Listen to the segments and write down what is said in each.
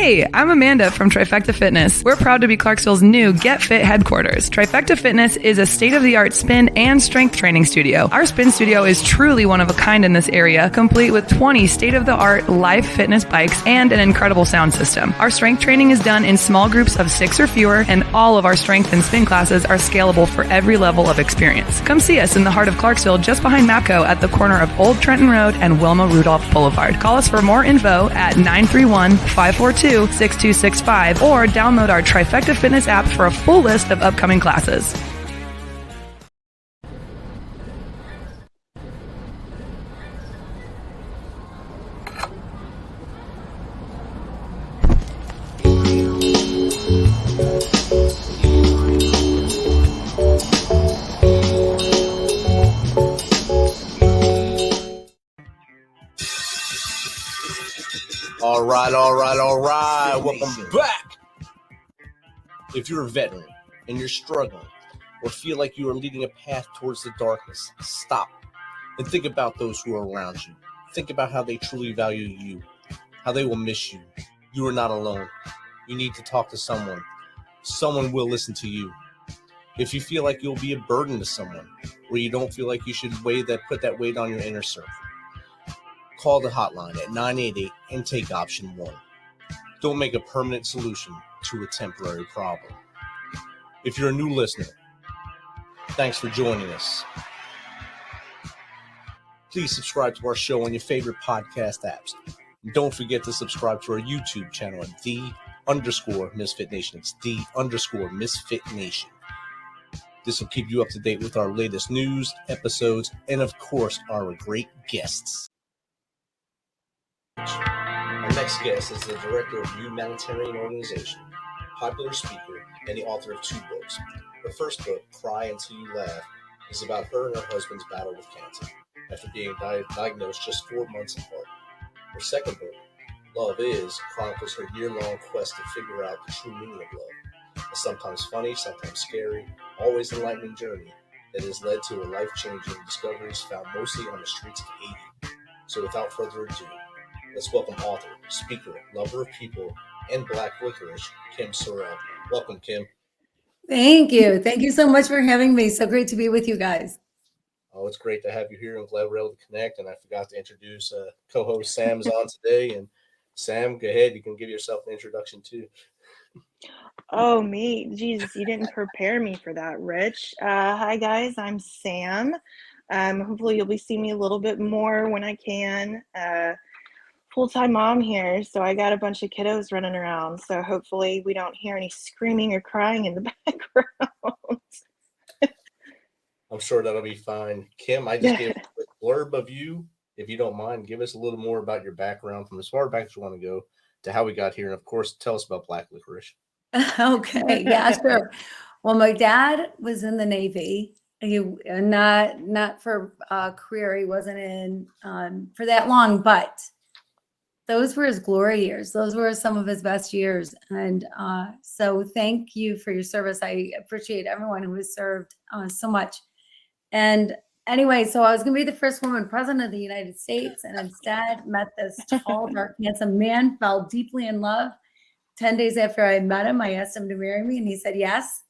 Hey, I'm Amanda from Trifecta Fitness. We're proud to be Clarksville's new Get Fit headquarters. Trifecta Fitness is a state-of-the-art spin and strength training studio. Our spin studio is truly one of a kind in this area, complete with 20 state-of-the-art live fitness bikes and an incredible sound system. Our strength training is done in small groups of 6 or fewer, and all of our strength and spin classes are scalable for every level of experience. Come see us in the heart of Clarksville, just behind MAPCO at the corner of Old Trenton Road and Wilma Rudolph Boulevard. Call us for more info at 931-542-6265 or download our Trifecta Fitness app for a full list of upcoming classes. All right. Welcome back. If you're a veteran and you're struggling or feel like you are leading a path towards the darkness, stop and think about those who are around you. Think about how they truly value you, how they will miss you. You are not alone. You need to talk to someone. Someone will listen to you. If you feel like you'll be a burden to someone, or you don't feel like you should put that weight on your inner circle, call the hotline at 988 and take option 1. Don't make a permanent solution to a temporary problem. If you're a new listener, thanks for joining us. Please subscribe to our show on your favorite podcast apps. And don't forget to subscribe to our YouTube channel at _MisFitNation. It's _MisFitNation. This will keep you up to date with our latest news, episodes, and of course, our great guests. Our next guest is the director of humanitarian organization, popular speaker, and the author of 2 books. Her first book, Cry Until You Laugh, is about her and her husband's battle with cancer after being diagnosed just 4 months apart. Her second book, Love Is, chronicles her year-long quest to figure out the true meaning of love. A sometimes funny, sometimes scary, always enlightening journey that has led to her life-changing discoveries found mostly on the streets of Haiti. So without further ado, let's welcome author, speaker, lover of people, and black licorice, Kim Sorrelle. Welcome, Kim. Thank you. Thank you so much for having me. So great to be with you guys. Oh, it's great to have you here. I'm glad we're able to connect. And I forgot to introduce co-host Sam's on today. And Sam, go ahead. You can give yourself an introduction too. Oh, me. Jesus, you didn't prepare me for that, Rich. Hi, guys. I'm Sam. Hopefully you'll be seeing me a little bit more when I can. Full-time mom here, so I got a bunch of kiddos running around, so hopefully we don't hear any screaming or crying in the background. I'm sure that'll be fine. Kim, I just gave a quick blurb of you. If you don't mind, give us a little more about your background from as far back as you want to go to how we got here, and of course, tell us about black licorice. Okay, yeah, sure. Well, my dad was in the Navy. He not for a career. He wasn't in for that long, but those were his glory years. Those were some of his best years. And so thank you for your service. I appreciate everyone who has served so much. And anyway, so I was going to be the first woman president of the United States, and instead met this tall, dark, handsome man, fell deeply in love. 10 days after I met him, I asked him to marry me, and he said yes.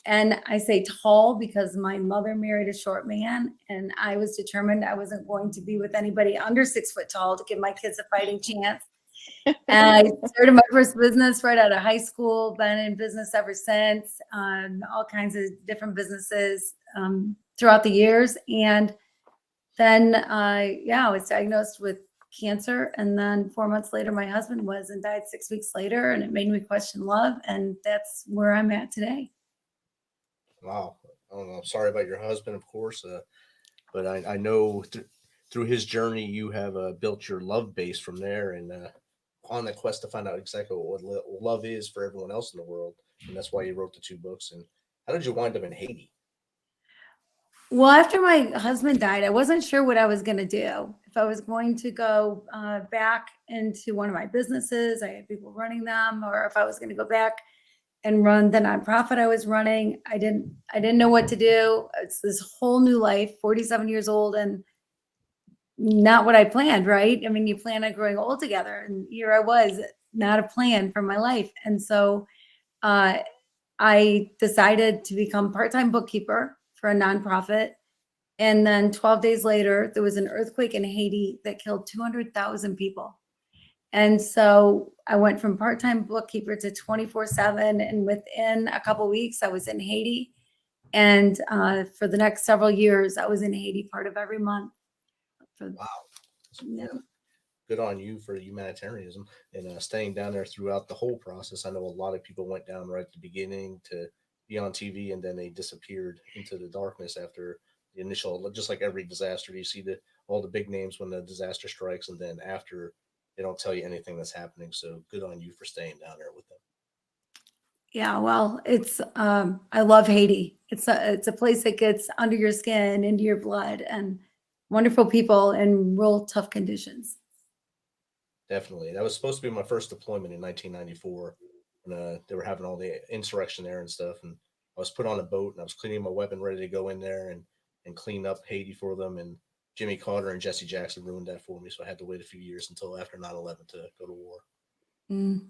And I say tall because my mother married a short man, and I was determined I wasn't going to be with anybody under 6 foot tall to give my kids a fighting chance. And I started my first business right out of high school, been in business ever since, all kinds of different businesses throughout the years. And then, I was diagnosed with cancer. And then 4 months later, my husband was and died 6 weeks later. And it made me question love. And that's where I'm at today. Wow. I'm sorry about your husband, of course, but I know through his journey, you have built your love base from there and on the quest to find out exactly what love is for everyone else in the world. And that's why you wrote the 2 books. And how did you wind up in Haiti? Well, after my husband died, I wasn't sure what I was going to do. If I was going to go back into one of my businesses, I had people running them, or if I was going to go back and run the nonprofit I was running. I didn't know what to do. It's this whole new life, 47 years old, and not what I planned, right? I mean, you plan on growing old together, and here I was not a plan for my life. And so I decided to become part-time bookkeeper for a nonprofit. And then 12 days later, there was an earthquake in Haiti that killed 200,000 people. And so I went from part-time bookkeeper to 24/7. And within a couple of weeks, I was in Haiti. And for the next several years, I was in Haiti part of every month. Wow. Yeah. Good on you for humanitarianism and staying down there throughout the whole process. I know a lot of people went down right at the beginning to be on TV, and then they disappeared into the darkness after the initial, just like every disaster. You see all the big names when the disaster strikes, and then after they don't tell you anything that's happening. So good on you for staying down there with them. Yeah, well, it's I love Haiti. It's a place that gets under your skin, into your blood, and wonderful people in real tough conditions. Definitely. That was supposed to be my first deployment in 1994 when they were having all the insurrection there and stuff. And I was put on a boat and I was cleaning my weapon, ready to go in there and clean up Haiti for them. And Jimmy Carter and Jesse Jackson ruined that for me. So I had to wait a few years until after 9/11 to go to war. Mm.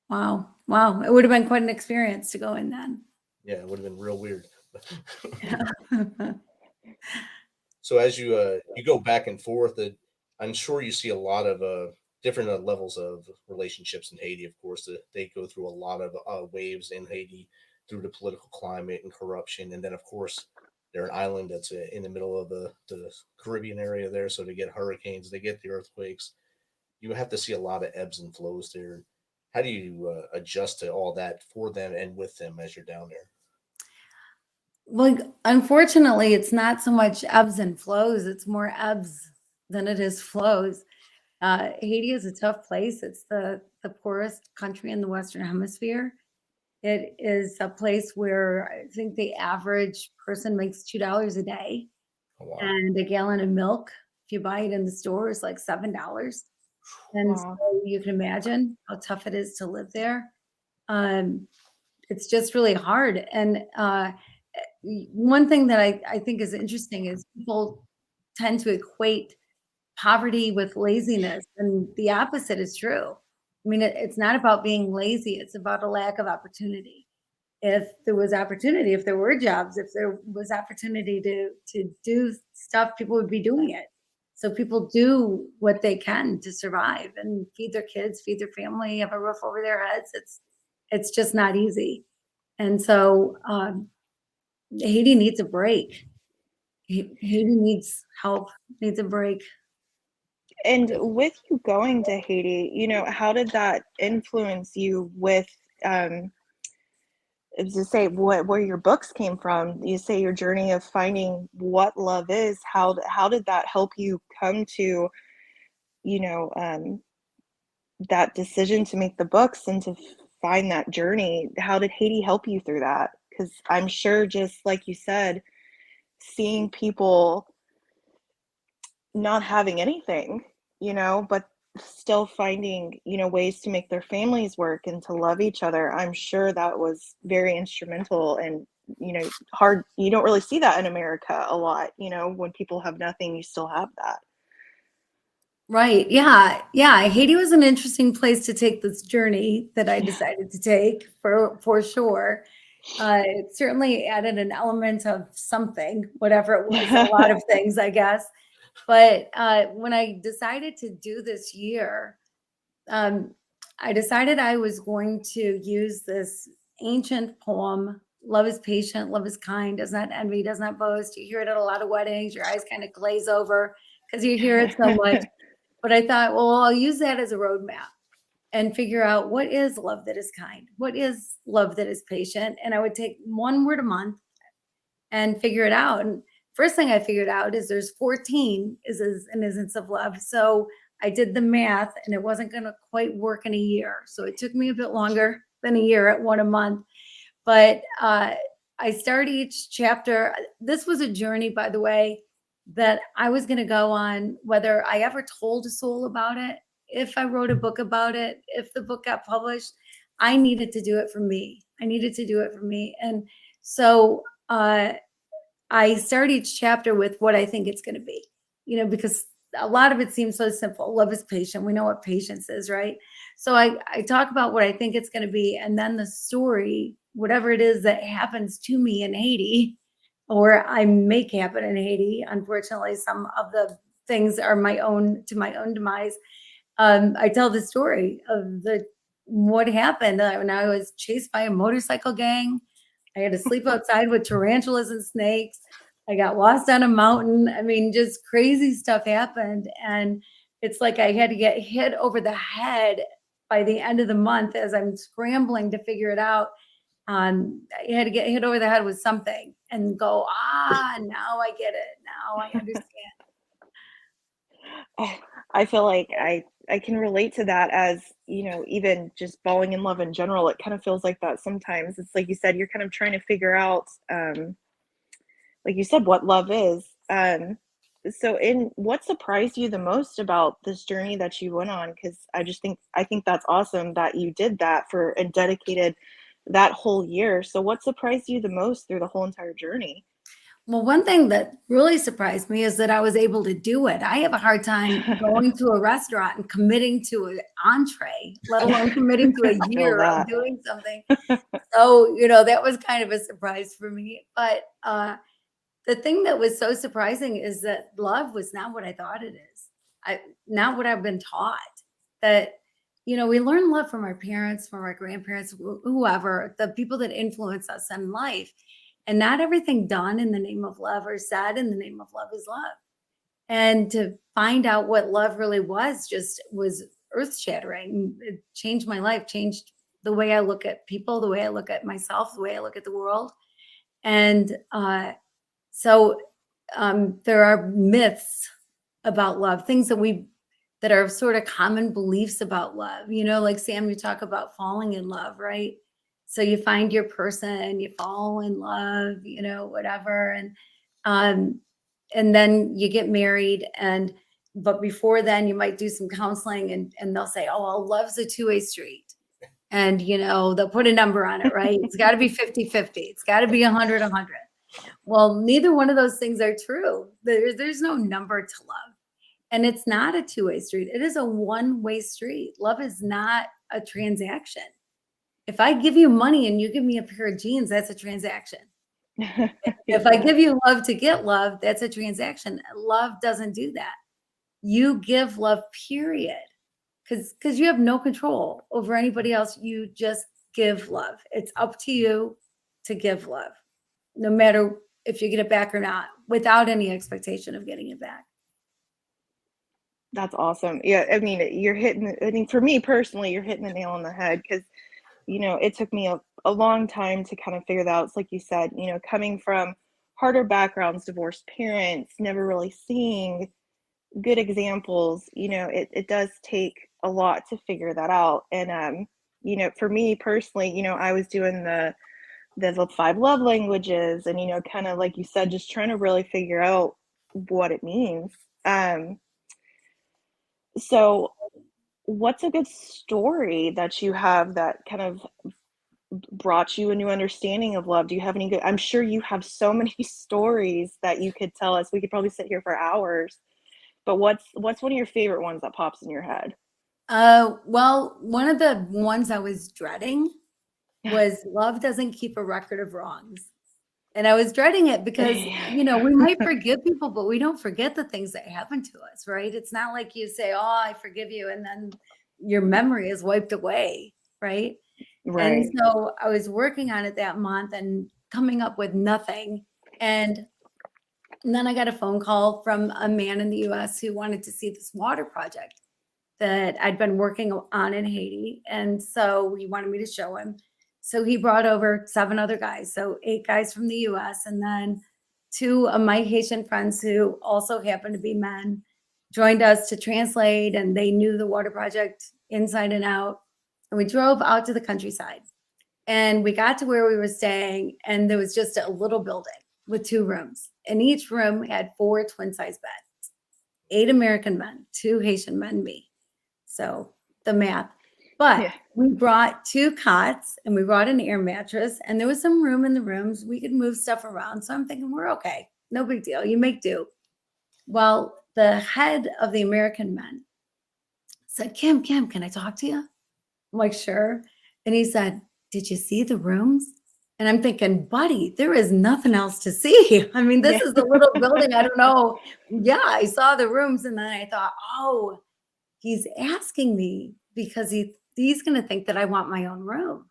Wow. Wow. It would have been quite an experience to go in then. Yeah, it would have been real weird. Yeah. So as you go back and forth, I'm sure you see a lot of different levels of relationships in Haiti. Of course, they go through a lot of waves in Haiti through the political climate and corruption, and then of course they're an island that's in the middle of the Caribbean area there. So they get hurricanes, they get the earthquakes. You have to see a lot of ebbs and flows there. How do you adjust to all that for them and with them as you're down there? Well, unfortunately, it's not so much ebbs and flows. It's more ebbs than it is flows. Haiti is a tough place. It's the poorest country in the Western Hemisphere. It is a place where I think the average person makes $2 a day, Oh, wow. and a gallon of milk, if you buy it in the store, is like $7. And Wow. so you can imagine how tough it is to live there. Um, it's just really hard. And one thing that I think is interesting is people tend to equate poverty with laziness, and the opposite is true. I mean, it's not about being lazy, it's about a lack of opportunity. If there was opportunity, if there were jobs, if there was opportunity to do stuff, people would be doing it. So people do what they can to survive and feed their kids, feed their family, have a roof over their heads. It's just not easy. And so Haiti needs a break. Haiti needs help, needs a break. And with you going to Haiti, how did that influence you with, to say where your books came from? You say your journey of finding what love is. How did that help you come to, that decision to make the books and to find that journey? How did Haiti help you through that? Because I'm sure, just like you said, seeing people not having anything, but still finding, ways to make their families work and to love each other. I'm sure that was very instrumental and, hard. You don't really see that in America a lot, when people have nothing, you still have that. Right. Yeah. Yeah. Haiti was an interesting place to take this journey that I decided to take for sure. It certainly added an element of something, whatever it was, a lot of things, I guess. But when I decided to do this year, I decided I was going to use this ancient poem, "Love is patient, love is kind, does not envy, does not boast." You hear it at a lot of weddings, your eyes kind of glaze over because you hear it so much. But I thought, well, I'll use that as a roadmap and figure out what is love that is kind, what is love that is patient. And I would take one word a month and figure it out. And first thing I figured out is there's 14 is an instance of love. So I did the math and it wasn't going to quite work in a year. So it took me a bit longer than a year at one a month. But I start each chapter. This was a journey, by the way, that I was going to go on, whether I ever told a soul about it, if I wrote a book about it, if the book got published. I needed to do it for me. I needed to do it for me. And so I start each chapter with what I think it's going to be, because a lot of it seems so simple. Love is patient. We know what patience is, right? So I talk about what I think it's going to be. And then the story, whatever it is that happens to me in Haiti, or I make happen in Haiti. Unfortunately, some of the things are my own demise. I tell the story of what happened when I was chased by a motorcycle gang. I had to sleep outside with tarantulas and snakes. I got lost on a mountain. I mean, just crazy stuff happened. And it's like I had to get hit over the head by the end of the month as I'm scrambling to figure it out. I had to get hit over the head with something and go, now I get it. Now I understand. I feel like I can relate to that, as even just falling in love in general. It kind of feels like that sometimes. It's like you said, you're kind of trying to figure out, like you said, what love is. So what surprised you the most about this journey that you went on? Because I think that's awesome that you did that and dedicated that whole year. So what surprised you the most through the whole entire journey? Well, one thing that really surprised me is that I was able to do it. I have a hard time going to a restaurant and committing to an entree, let alone committing to a year of doing something. So, that was kind of a surprise for me. But the thing that was so surprising is that love was not what I thought it is. Not what I've been taught. That, we learn love from our parents, from our grandparents, whoever, the people that influence us in life. And not everything done in the name of love or said in the name of love is love. And to find out what love really was earth shattering. It changed my life, changed the way I look at people, the way I look at myself, the way I look at the world. And so there are myths about love, things that are sort of common beliefs about love. Like Sam, you talk about falling in love, right? So you find your person, you fall in love, whatever. And then you get married. But before then you might do some counseling and they'll say, oh, well, love's a two-way street. And, they'll put a number on it, right? It's got to be 50-50. It's got to be 100-100. Well, neither one of those things are true. There's no number to love. And it's not a two-way street. It is a one-way street. Love is not a transaction. If I give you money and you give me a pair of jeans, that's a transaction. If I give you love to get love, that's a transaction. Love doesn't do that. You give love, period. Because you have no control over anybody else. You just give love. It's up to you to give love, no matter if you get it back or not, without any expectation of getting it back. That's awesome. Yeah, I mean, for me personally, you're hitting the nail on the head, because it took me a long time to kind of figure that out. It's like you said, coming from harder backgrounds, divorced parents, never really seeing good examples, it does take a lot to figure that out. And, for me personally, I was doing the 5 love languages and, kind of like you said, just trying to really figure out what it means. So what's a good story that you have that kind of brought you a new understanding of love? Do you have any good? I'm sure you have so many stories that you could tell us. We could probably sit here for hours, but what's one of your favorite ones that pops in your head? Well, one of the ones I was dreading was love doesn't keep a record of wrongs. And I was dreading it because, we might forgive people, but we don't forget the things that happened to us, right? It's not like you say, oh, I forgive you, and then your memory is wiped away, right? Right. And so I was working on it that month and coming up with nothing. And then I got a phone call from a man in the US who wanted to see this water project that I'd been working on in Haiti. And so he wanted me to show him. So he brought over 7 other guys. So 8 guys from the US, and then 2 of my Haitian friends who also happened to be men joined us to translate, and they knew the water project inside and out. And we drove out to the countryside, and we got to where we were staying, and there was just a little building with 2 rooms, and each room had 4 twin-size beds, 8 American men, 2 Haitian men, me. So the math. But we brought 2 cots and we brought an air mattress, and there was some room in the rooms. We could move stuff around. So I'm thinking, we're okay. No big deal. You make do. Well, the head of the American men said, Kim, can I talk to you? I'm like, sure. And he said, did you see the rooms? And I'm thinking, buddy, there is nothing else to see. I mean, this Yeah. is a little building. I don't know. Yeah, I saw the rooms. And then I thought, oh, he's asking me because he's going to think that I want my own room.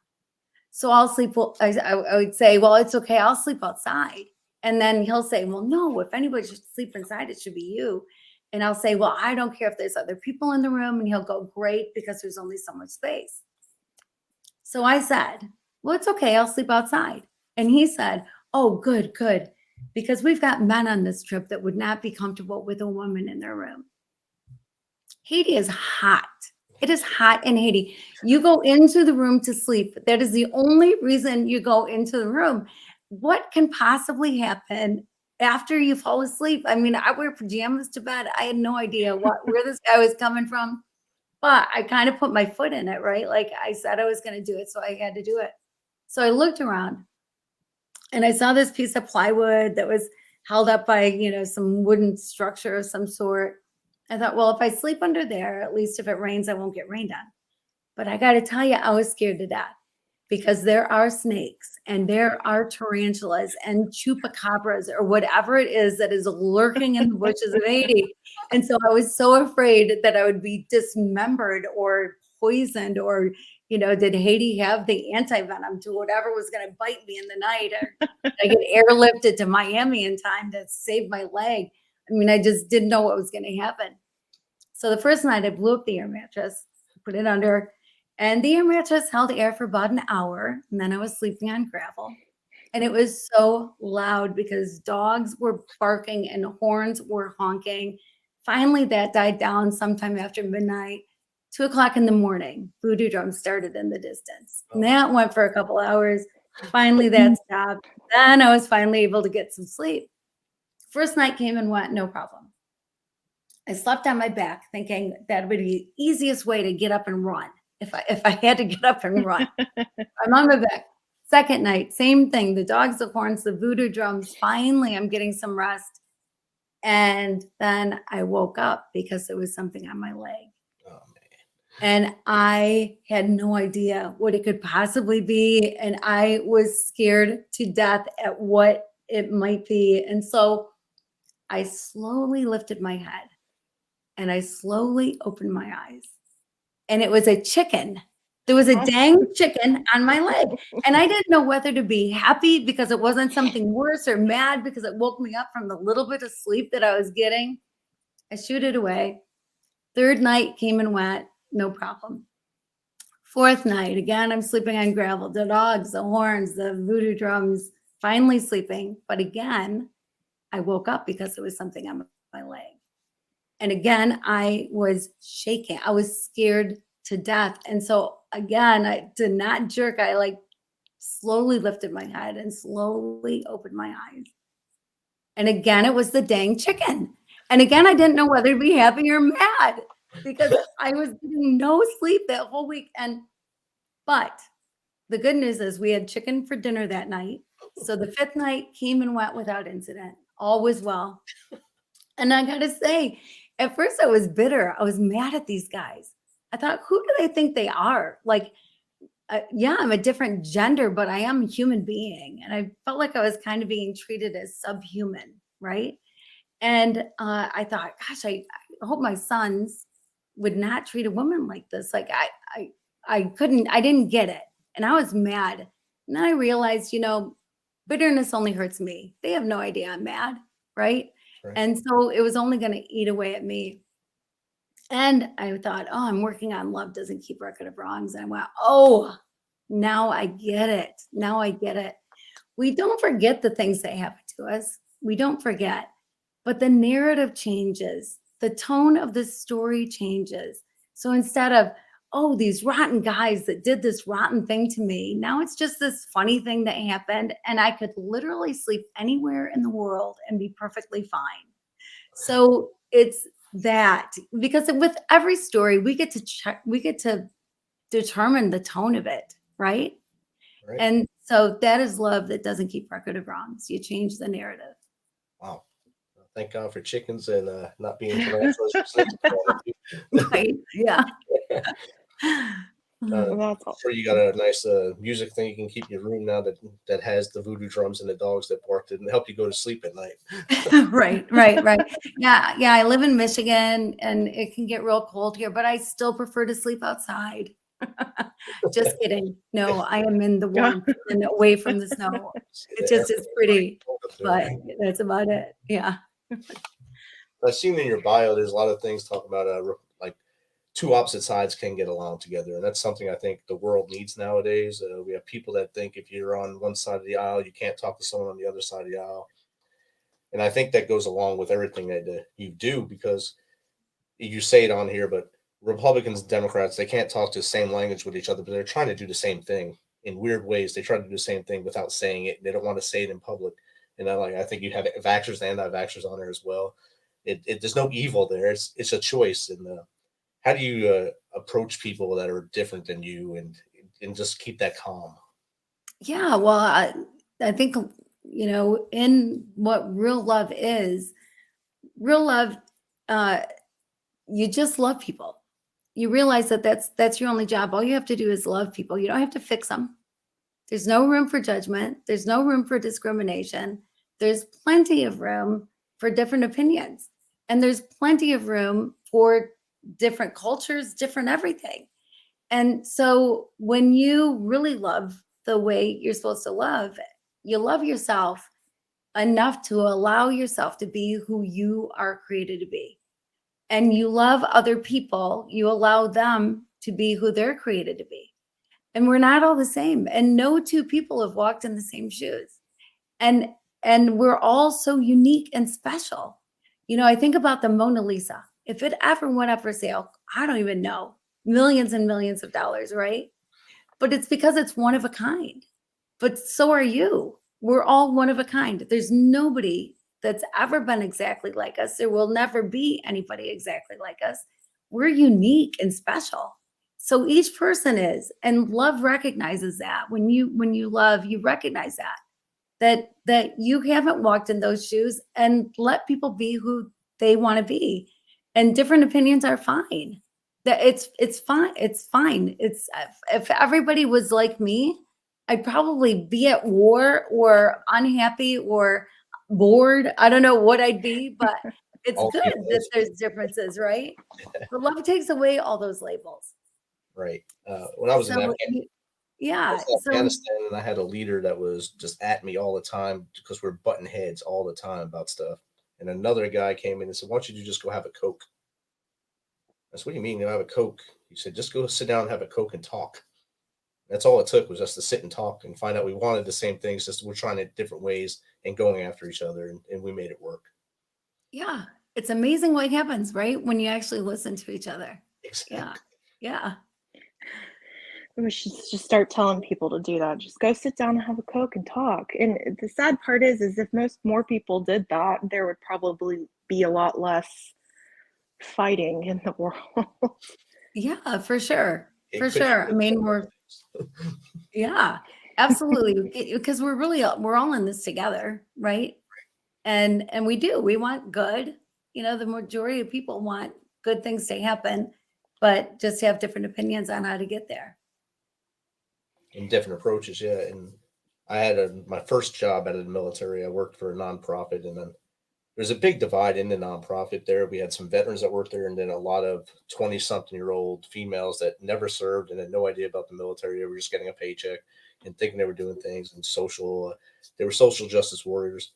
So I'll sleep. I would say, well, it's okay. I'll sleep outside. And then he'll say, well, no, if anybody should sleep inside, it should be you. And I'll say, well, I don't care if there's other people in the room. And he'll go, great, because there's only so much space. So I said, well, it's okay. I'll sleep outside. And he said, oh, good, because we've got men on this trip that would not be comfortable with a woman in their room. Haiti is hot. It is hot in Haiti. You go into the room to sleep. That is the only reason you go into the room. What can possibly happen after you fall asleep? I mean, I wear pajamas to bed. I had no idea where this guy was coming from, but I kind of put my foot in it, right? Like I said I was going to do it, so I had to do it. So I looked around and I saw this piece of plywood that was held up by, some wooden structure of some sort. I thought, well, if I sleep under there, at least if it rains, I won't get rained on. But I got to tell you, I was scared to death because there are snakes and there are tarantulas and chupacabras or whatever it is that is lurking in the bushes of Haiti. And so I was so afraid that I would be dismembered or poisoned or, did Haiti have the anti-venom to whatever was going to bite me in the night? Or I get airlifted to Miami in time to save my leg. I mean, I just didn't know what was going to happen. So the first night I blew up the air mattress, put it under, and the air mattress held air for about an hour. And then I was sleeping on gravel. And it was so loud because dogs were barking and horns were honking. Finally, that died down sometime after midnight. 2:00 in the morning, voodoo drums started in the distance. And that went for a couple hours. Finally, that stopped. Then I was finally able to get some sleep. First night came and went, no problem. I slept on my back thinking that would be the easiest way to get up and run if I had to get up and run. I'm on my back. Second night, same thing. The dogs, the horns, the voodoo drums. Finally, I'm getting some rest. And then I woke up because there was something on my leg. Oh, man. And I had no idea what it could possibly be. And I was scared to death at what it might be. And so I slowly lifted my head and I slowly opened my eyes. And it was a chicken. There was a dang chicken on my leg. And I didn't know whether to be happy because it wasn't something worse or mad because it woke me up from the little bit of sleep that I was getting. I shooed it away. Third night came and went, no problem. Fourth night, again, I'm sleeping on gravel. The dogs, the horns, the voodoo drums, finally sleeping. But again, I woke up because there was something on my leg. And again, I was shaking. I was scared to death. And so again, I did not jerk. I slowly lifted my head and slowly opened my eyes. And again, it was the dang chicken. And again, I didn't know whether to be happy or mad because I was getting no sleep that whole week. But the good news is we had chicken for dinner that night. So the fifth night came and went without incident. All was well. And I got to say, at first I was bitter. I was mad at these guys. I thought, who do they think they are? Yeah, I'm a different gender, but I am a human being. And I felt like I was kind of being treated as subhuman, right? And I thought, gosh, I hope my sons would not treat a woman like this. I didn't get it. And I was mad. And then I realized, bitterness only hurts me. They have no idea I'm mad, right? And so it was only going to eat away at me. And I thought, oh, I'm working on love doesn't keep record of wrongs. And I went, oh, now I get it. Now I get it. We don't forget the things that happen to us. We don't forget. But the narrative changes. The tone of the story changes. So instead of, oh, these rotten guys that did this rotten thing to me, now it's just this funny thing that happened. And I could literally sleep anywhere in the world and be perfectly fine. So it's that, because with every story, we get to determine the tone of it, right? And so that is love that doesn't keep record of wrongs. You change the narrative. Wow. Thank God for chickens and not being tarantulas. Right. Yeah. That's I'm sure you got a nice music thing you can keep in your room now that has the voodoo drums and the dogs that barked and help you go to sleep at night. Right, right, right. Yeah, yeah. I live in Michigan and it can get real cold here, but I still prefer to sleep outside. Just kidding. No, I am in the warmth and away from the snow. It just is pretty, but that's about it. Yeah. I've seen in your bio, there's a lot of things talking about like two opposite sides can get along together, and that's something I think the world needs nowadays. We have people that think if you're on one side of the aisle, you can't talk to someone on the other side of the aisle, and I think that goes along with everything that you do because you say it on here, but Republicans, Democrats, they can't talk to the same language with each other, but they're trying to do the same thing in weird ways. They try to do the same thing without saying it. They don't want to say it in public, and I think you have vaxxers and anti-vaxxers on there as well. There's no evil there. It's a choice. And how do you approach people that are different than you and just keep that calm? Yeah. Well, I think, in what real love is, real love, you just love people. You realize that that's your only job. All you have to do is love people. You don't have to fix them. There's no room for judgment. There's no room for discrimination. There's plenty of room for different opinions. And there's plenty of room for different cultures, different everything. And so when you really love the way you're supposed to love, you love yourself enough to allow yourself to be who you are created to be. And you love other people, you allow them to be who they're created to be. And we're not all the same. And no two people have walked in the same shoes. And we're all so unique and special. I think about the Mona Lisa. If it ever went up for sale, I don't even know, millions and millions of dollars, right? But it's because it's one of a kind. But so are you. We're all one of a kind. There's nobody that's ever been exactly like us. There will never be anybody exactly like us. We're unique and special. So each person is, and love recognizes that. When you love, you recognize that you haven't walked in those shoes, and let people be who they want to be. And different opinions are fine. That it's fine. It's fine. It's if everybody was like me, I'd probably be at war or unhappy or bored. I don't know what I'd be, but it's All good people that is- there's differences, right? But love takes away all those labels. Right. When I was in Yeah. So Afghanistan, and I had a leader that was just at me all the time because we're butting heads all the time about stuff. And another guy came in and said, "Why don't you just go have a Coke?" I said, "What do you mean go have a Coke?" He said, "Just go sit down and have a Coke and talk." That's all it took was just to sit and talk and find out we wanted the same things, just we're trying it different ways and going after each other, and we made it work. yeah, it's amazing what happens, right? When you actually listen to each other. Exactly. Yeah. Yeah. We should just start telling people to do that. Just go sit down and have a Coke and talk. And the sad part is if more people did that, there would probably be a lot less fighting in the world. Yeah, for sure. It For could sure. I happen. mean, yeah, absolutely. Because we're all in this together, right? And we want good. The majority of people want good things to happen, but just have different opinions on how to get there. In different approaches, yeah. And I had my first job out of the military. I worked for a nonprofit, and then there's a big divide in the nonprofit there. We had some veterans that worked there, and then a lot of 20-something-year-old females that never served and had no idea about the military. They were just getting a paycheck and thinking they were doing things and they were social justice warriors.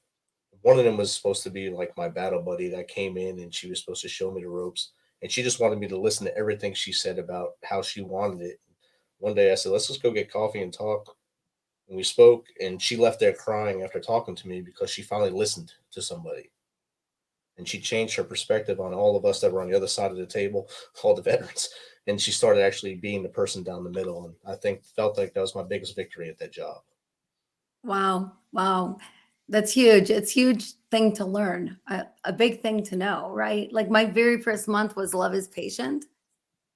One of them was supposed to be like my battle buddy that came in, and she was supposed to show me the ropes. And she just wanted me to listen to everything she said about how she wanted it. One day I said, "Let's just go get coffee and talk." And we spoke, and she left there crying after talking to me because she finally listened to somebody. And she changed her perspective on all of us that were on the other side of the table, all the veterans. And she started actually being the person down the middle. And I felt like that was my biggest victory at that job. Wow. Wow. That's huge. It's a huge thing to learn, a big thing to know, right? Like my very first month was love is patient.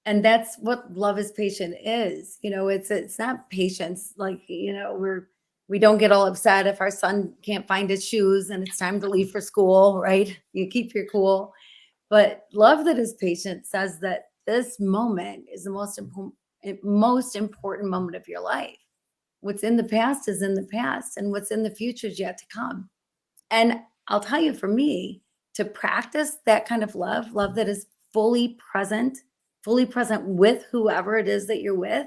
And that's what love is patient is. It's not patience. Like, we don't get all upset if our son can't find his shoes and it's time to leave for school, right? You keep your cool. But love that is patient says that this moment is the most most important moment of your life. What's in the past is in the past, and what's in the future is yet to come. And I'll tell you, for me, to practice that kind of love that is fully present with whoever it is that you're with,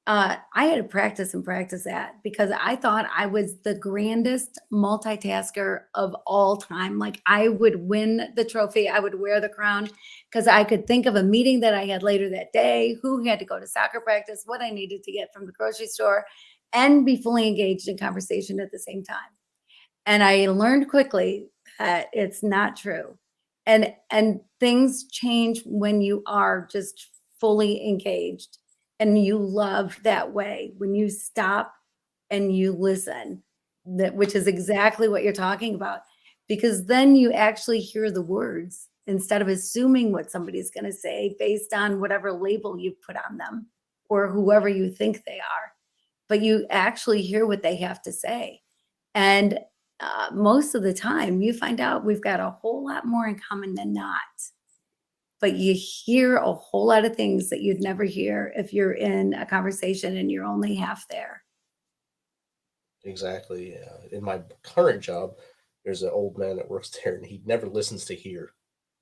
I had to practice that because I thought I was the grandest multitasker of all time. Like, I would win the trophy, I would wear the crown, because I could think of a meeting that I had later that day, who had to go to soccer practice, what I needed to get from the grocery store, and be fully engaged in conversation at the same time. And I learned quickly that it's not true. And things change when you are just fully engaged and you love that way. When you stop and you listen, which is exactly what you're talking about, because then you actually hear the words instead of assuming what somebody's going to say based on whatever label you've put on them or whoever you think they are. But you actually hear what they have to say. And most of the time you find out we've got a whole lot more in common than not. But you hear a whole lot of things that you'd never hear if you're in a conversation and you're only half there. Exactly. In my current job, there's an old man that works there, and he never listens to hear.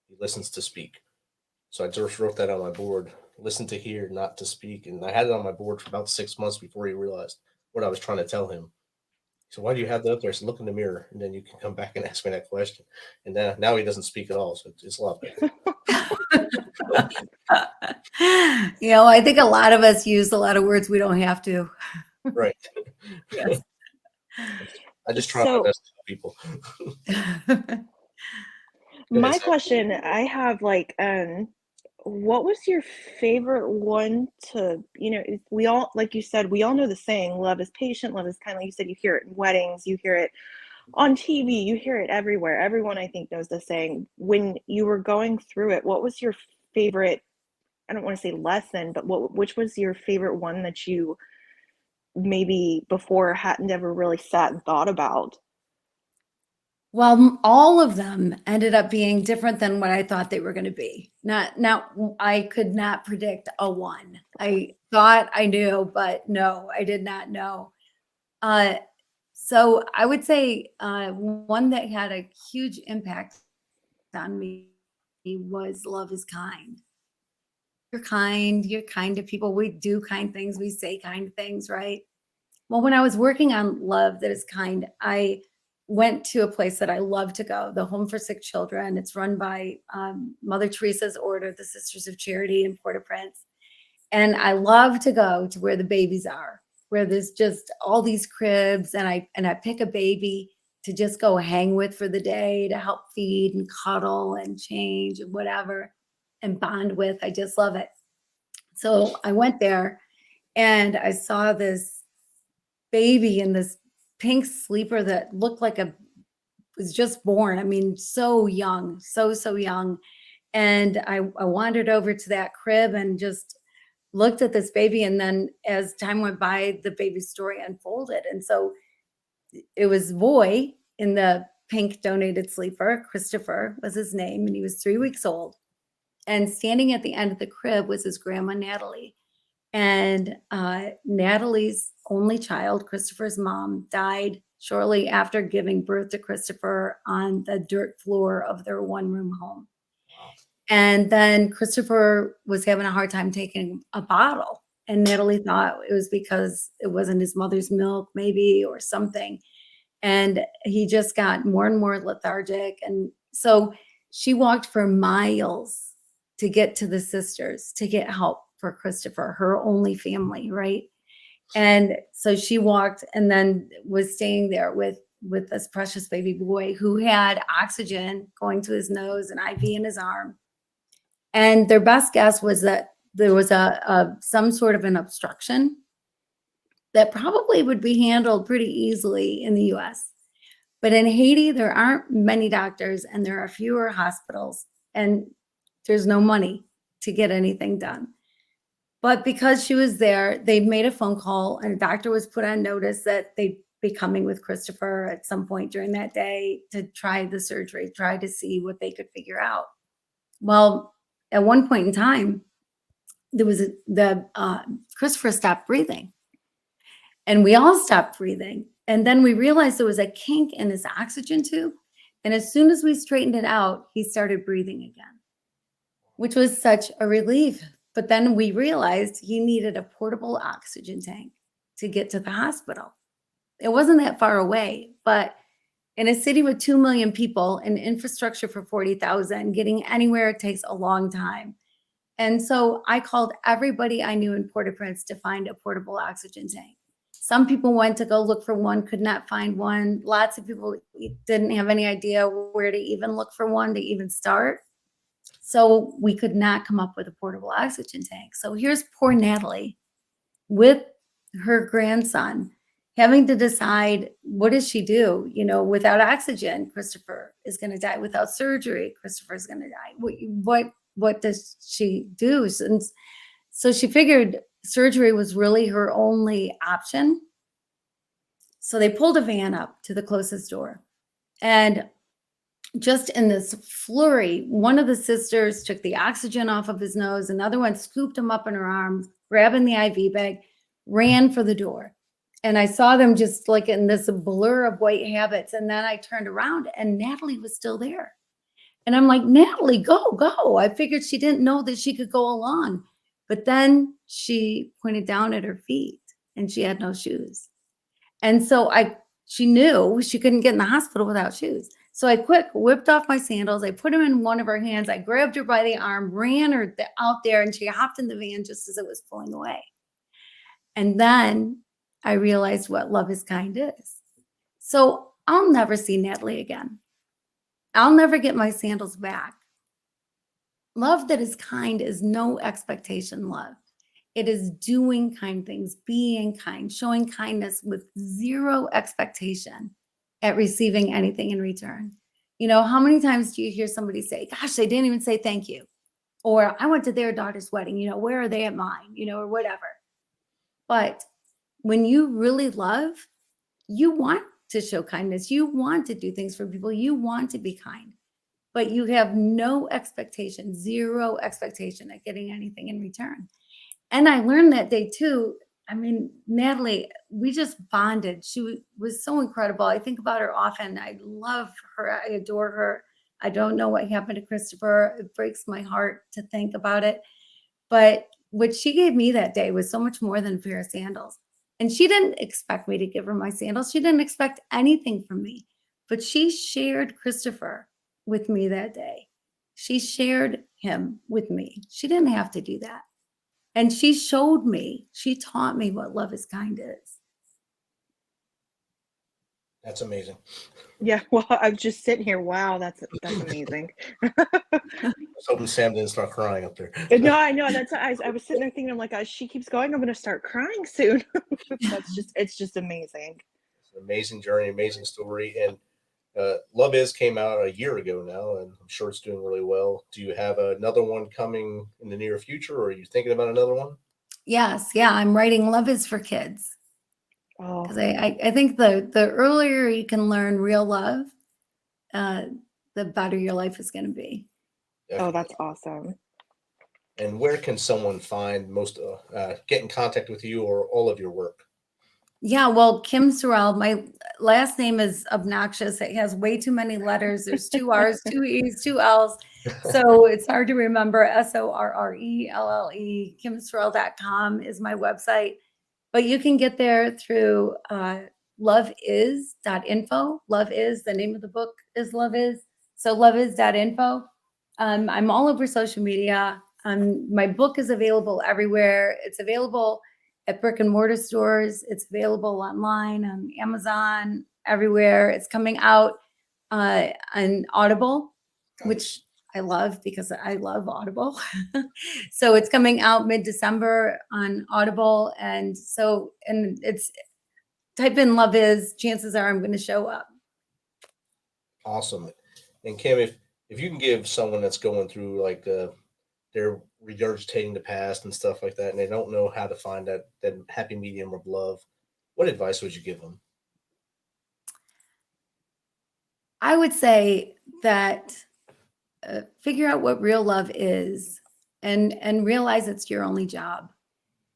He listens to speak. So I just wrote that on my board: listen to hear, not to speak. And I had it on my board for about 6 months before he realized what I was trying to tell him. So why do you have that up there? I said, look in the mirror, and then you can come back and ask me that question. And then now he doesn't speak at all, so it's a lot better. I think a lot of us use a lot of words we don't have to. Right. Yes. I just try my best to help people. My question I have, like, what was your favorite one to, we all, like you said, we all know the saying, love is patient, love is kind. Like you said, you hear it in weddings, you hear it on TV, you hear it everywhere. Everyone, I think, knows the saying. When you were going through it, what was your favorite, I don't want to say lesson, but which was your favorite one that you maybe before hadn't ever really sat and thought about? Well, all of them ended up being different than what I thought they were going to be. I could not predict a one. I thought I knew, but no, I did not know. So I would say one that had a huge impact on me was love is kind. You're kind to people. We do kind things. We say kind things, right? Well, when I was working on love that is kind, I went to a place that I love to go, the Home for Sick Children. It's run by Mother Teresa's order, the Sisters of Charity in Port-au-Prince. And I love to go to where the babies are, where there's just all these cribs, and I pick a baby to just go hang with for the day, to help feed and cuddle and change and whatever, and bond with. I just love it. So I went there and I saw this baby in this pink sleeper that looked like was just born. I mean, so young, so young. And I wandered over to that crib and just looked at this baby. And then as time went by, the baby's story unfolded. And so it was boy in the pink donated sleeper. Christopher was his name, and he was 3 weeks old. And standing at the end of the crib was his grandma, Natalie. And Natalie's only child, Christopher's mom, died shortly after giving birth to Christopher on the dirt floor of their one-room home. And then Christopher was having a hard time taking a bottle. And Natalie thought it was because it wasn't his mother's milk, maybe, or something. And he just got more and more lethargic. And so she walked for miles to get to the sisters, to get help for Christopher, her only family, right? And so she walked and then was staying there with this precious baby boy who had oxygen going to his nose and IV in his arm. And their best guess was that there was some sort of an obstruction that probably would be handled pretty easily in the US. But in Haiti, there aren't many doctors and there are fewer hospitals, and there's no money to get anything done. But because she was there, they made a phone call, and a doctor was put on notice that they'd be coming with Christopher at some point during that day to try the surgery, try to see what they could figure out. Well, at one point in time, Christopher stopped breathing, and we all stopped breathing. And then we realized there was a kink in his oxygen tube. And as soon as we straightened it out, he started breathing again, which was such a relief. But then we realized he needed a portable oxygen tank to get to the hospital. It wasn't that far away, but in a city with 2 million people and infrastructure for 40,000, getting anywhere takes a long time. And so I called everybody I knew in Port-au-Prince to find a portable oxygen tank. Some people went to go look for one, could not find one. Lots of people didn't have any idea where to even look for one, to even start. So we could not come up with a portable oxygen tank. So here's poor Natalie with her grandson having to decide, what does she do? You know, without oxygen, Christopher is going to die. Without surgery, Christopher is going to die. What does she do? And so she figured surgery was really her only option. So they pulled a van up to the closest door. And just in this flurry, one of the sisters took the oxygen off of his nose. Another one scooped him up in her arms, grabbing the IV bag, ran for the door. And I saw them just like in this blur of white habits. And then I turned around and Natalie was still there. And I'm like, Natalie, go. I figured she didn't know that she could go along. But then she pointed down at her feet and she had no shoes. And so she knew she couldn't get in the hospital without shoes. So I whipped off my sandals. I put them in one of her hands. I grabbed her by the arm, ran her out there, and she hopped in the van just as it was pulling away. And then I realized what love is kind is. So I'll never see Natalie again. I'll never get my sandals back. Love that is kind is no expectation love. It is doing kind things, being kind, showing kindness with zero expectation at receiving anything in return. You know, how many times do you hear somebody say, gosh, they didn't even say thank you? Or I went to their daughter's wedding, you know, where are they at mine? You know, or whatever. But when you really love, you want to show kindness. You want to do things for people. You want to be kind, but you have no expectation, zero expectation at getting anything in return. And I learned that day too. I mean, Natalie, we just bonded. She was so incredible. I think about her often. I love her. I adore her. I don't know what happened to Christopher. It breaks my heart to think about it. But what she gave me that day was so much more than a pair of sandals. And she didn't expect me to give her my sandals. She didn't expect anything from me. But she shared Christopher with me that day. She shared him with me. She didn't have to do that. And she showed me, she taught me what love is kind is. That's amazing. Yeah, well, I'm just sitting here. Wow, that's amazing. I was hoping Sam didn't start crying up there. No, I know. That's I was sitting there thinking, I'm like, she keeps going, I'm gonna start crying soon. It's just amazing. It's an amazing journey, amazing story. And Love Is came out a year ago now, and I'm sure it's doing really well. Do you have another one coming in the near future, or are you thinking about another one? Yes, yeah, I'm writing Love Is for Kids. Oh, Because I think the earlier you can learn real love, the better your life is going to be. oh, that's awesome. And where can someone find get in contact with you or all of your work? Yeah, well, Kim Sorrelle, my last name is obnoxious. It has way too many letters. There's 2 R's, 2 E's, 2 L's. So it's hard to remember. SORRELLE. KimSorrelle.com is my website. But you can get there through loveis.info. Love Is, the name of the book is Love Is. So loveis.info. I'm all over social media. My book is available everywhere. It's available at brick and mortar stores. It's available online on Amazon, everywhere. It's coming out on Audible, which I love because I love Audible. So it's coming out mid-December on Audible. And it's type in Love Is, chances are I'm going to show up. Awesome. And Kim, if you can give someone that's going through like they're regurgitating the past and stuff like that, and they don't know how to find that happy medium of love, what advice would you give them? I would say that figure out what real love is and realize it's your only job.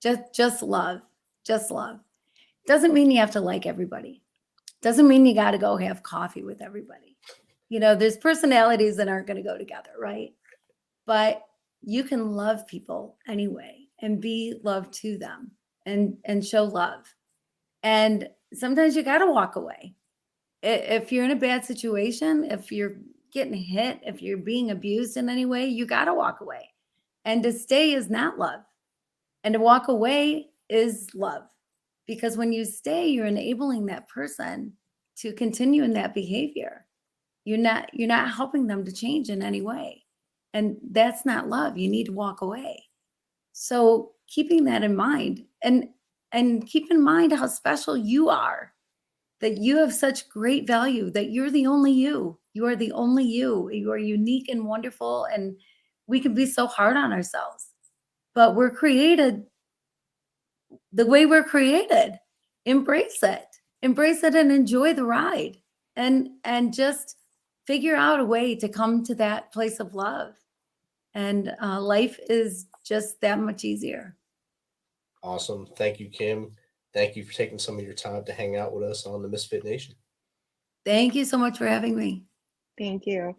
Just love. Just love. Doesn't mean you have to like everybody. Doesn't mean you got to go have coffee with everybody. You know, there's personalities that aren't going to go together, right? But you can love people anyway and be love to them and show love. And sometimes you got to walk away. If you're in a bad situation, if you're getting hit, if you're being abused in any way, you got to walk away. And to stay is not love. And to walk away is love. Because when you stay, you're enabling that person to continue in that behavior. You're not helping them to change in any way. And that's not love. You need to walk away. So keeping that in mind and keep in mind how special you are, that you have such great value, that you're the only you. You are the only you. You are unique and wonderful. And we can be so hard on ourselves, but we're created the way we're created. Embrace it and enjoy the ride and just figure out a way to come to that place of love. And life is just that much easier. Awesome. Thank you, Kim. Thank you for taking some of your time to hang out with us on the Misfit Nation. Thank you so much for having me. Thank you.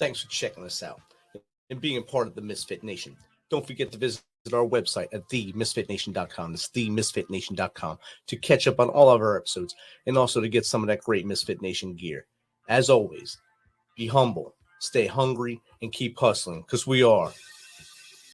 Thanks for checking us out and being a part of the Misfit Nation. Don't forget to visit our website at themisfitnation.com. That's themisfitnation.com to catch up on all of our episodes and also to get some of that great Misfit Nation gear. As always, be humble, stay hungry, and keep hustling because we are